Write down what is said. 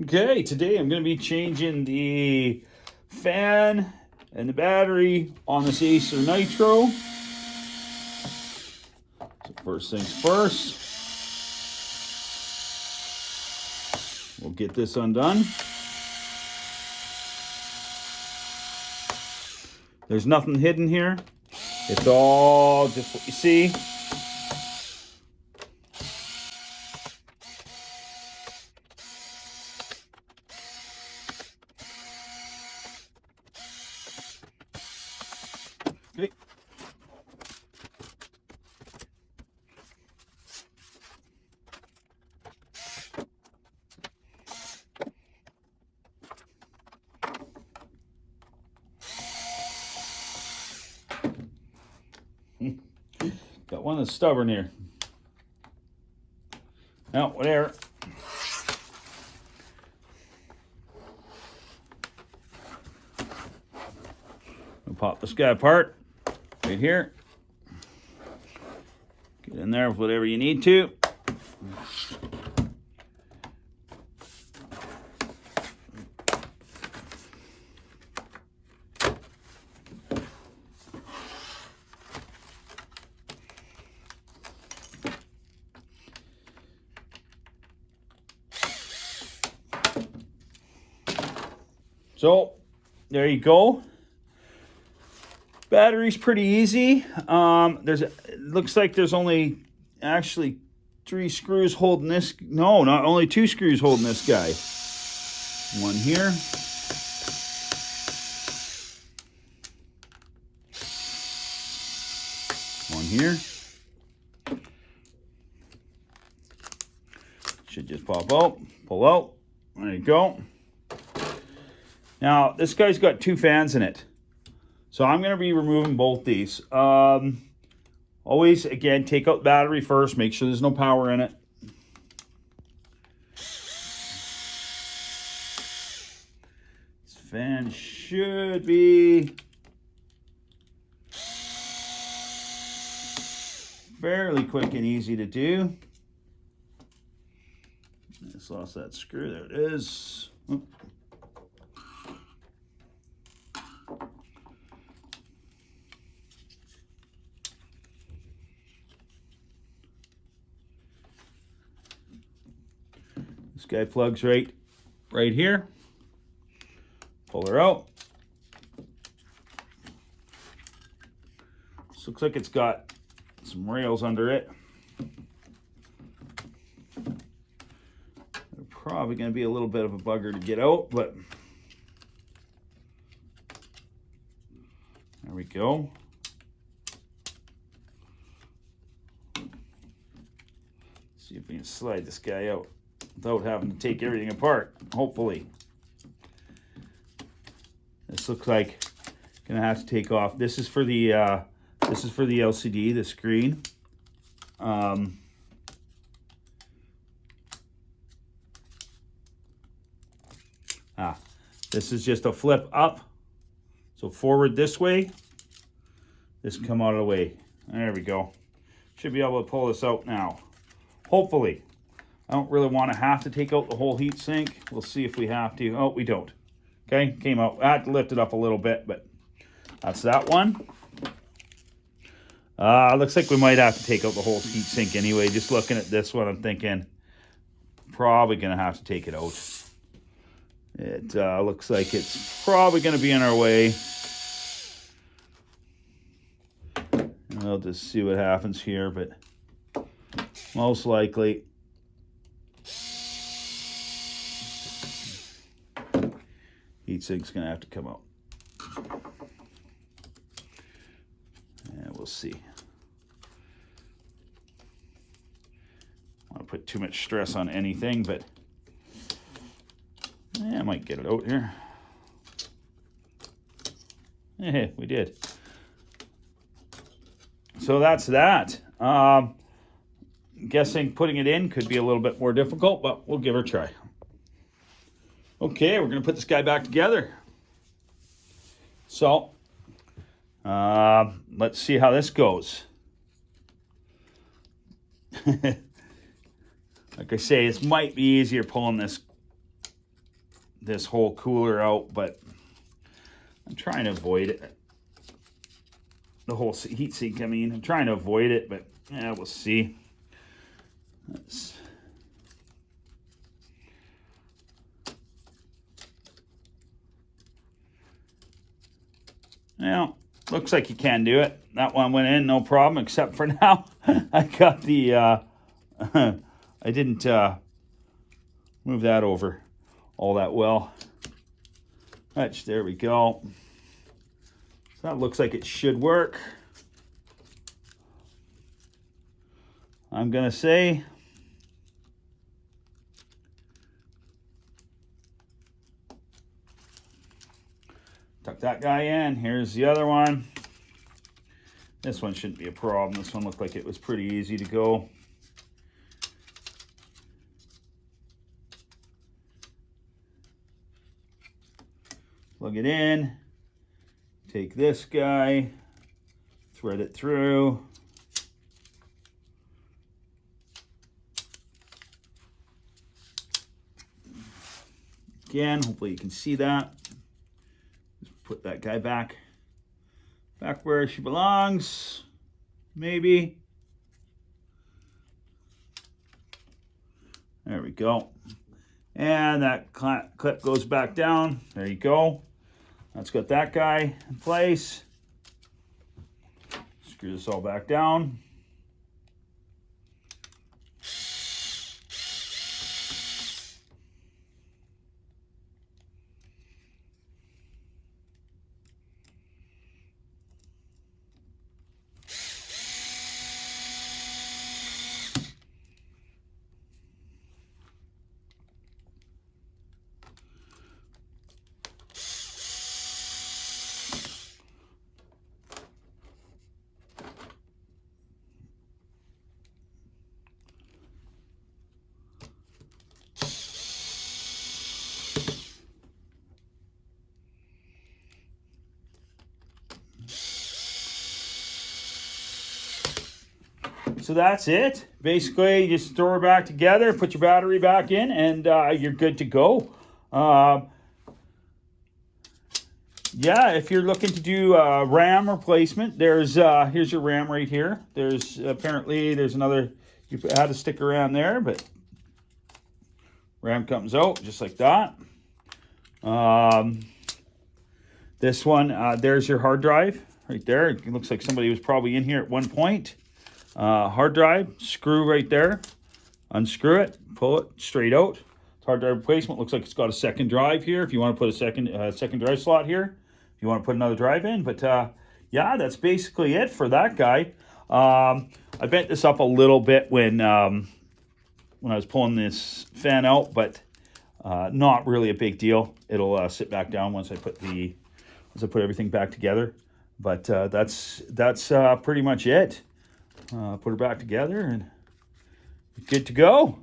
Okay, today I'm going to be changing the fan and the battery on this Acer Nitro. So first things first, we'll get this undone. There's nothing hidden here. It's all just what you see. Okay. Got one that's stubborn here. No, whatever. I'll pop this guy apart right here. Get in there with whatever you need to. So there you go. Battery's pretty easy. It looks like there's only actually 3 screws holding this. No, not only 2 screws holding this guy. One here. One here. Should just pop out, pull out. There you go. Now, this guy's got 2 fans in it. So I'm going to be removing both these. Always, again, take out the battery first. Make sure there's no power in it. This fan should be fairly quick and easy to do. I just lost that screw. There it is. Oop. This guy plugs right here. Pull her out. This looks like it's got some rails under it. They're probably going to be a little bit of a bugger to get out, but there we go. See if we can slide this guy out without having to take everything apart, hopefully. This looks like gonna have to take off. This is for the LCD, the screen. This is just a flip up. So forward this way. This can come out of the way. There we go. Should be able to pull this out now. Hopefully. I don't really want to have to take out the whole heat sink. We'll see if we have to. Oh, we don't. Okay, came out. I had to lift it up a little bit, but that's that one. Looks like we might have to take out the whole heat sink anyway. Just looking at this one, I'm thinking probably going to have to take it out. It looks like it's probably going to be in our way. And we'll just see what happens here, but most likely heat sink's gonna have to come out. And we'll see. I don't want to put too much stress on anything, but I might get it out here. Yeah, we did. So that's that. Guessing putting it in could be a little bit more difficult, but we'll give it a try. Okay, we're going to put this guy back together. So, let's see how this goes. Like I say, it might be easier pulling this this whole cooler out, but I'm trying to avoid it. The whole heat sink, I mean, I'm trying to avoid it, but yeah, we'll see. Well, looks like you can do it. That one went in, no problem, except for now I got the, I didn't move that over all that well. There we go. So that looks like it should work. I'm gonna say tuck that guy in. Here's the other one. This one shouldn't be a problem. This one looked like it was pretty easy to go. Plug it in. Take this guy, thread it through. Again, hopefully you can see that. Just put that guy back where she belongs, maybe. There we go. And that clip goes back down. There you go. That's got that guy in place. Screw this all back down. So that's it. Basically, you just throw it back together, put your battery back in, and you're good to go. Yeah, if you're looking to do RAM replacement, here's your RAM right here. There's another, you had to stick around there, but RAM comes out just like that. This one, there's your hard drive right there. It looks like somebody was probably in here at one point. Hard drive, screw right there, unscrew it, pull it straight out. Hard drive replacement. Looks like it's got a second drive here if you want to put a second drive slot here if you want to put another drive in. But yeah, that's basically it for that guy. I bent this up a little bit when I was pulling this fan out, but not really a big deal. It'll sit back down once I put everything back together. But that's pretty much it. Put her back together and good to go.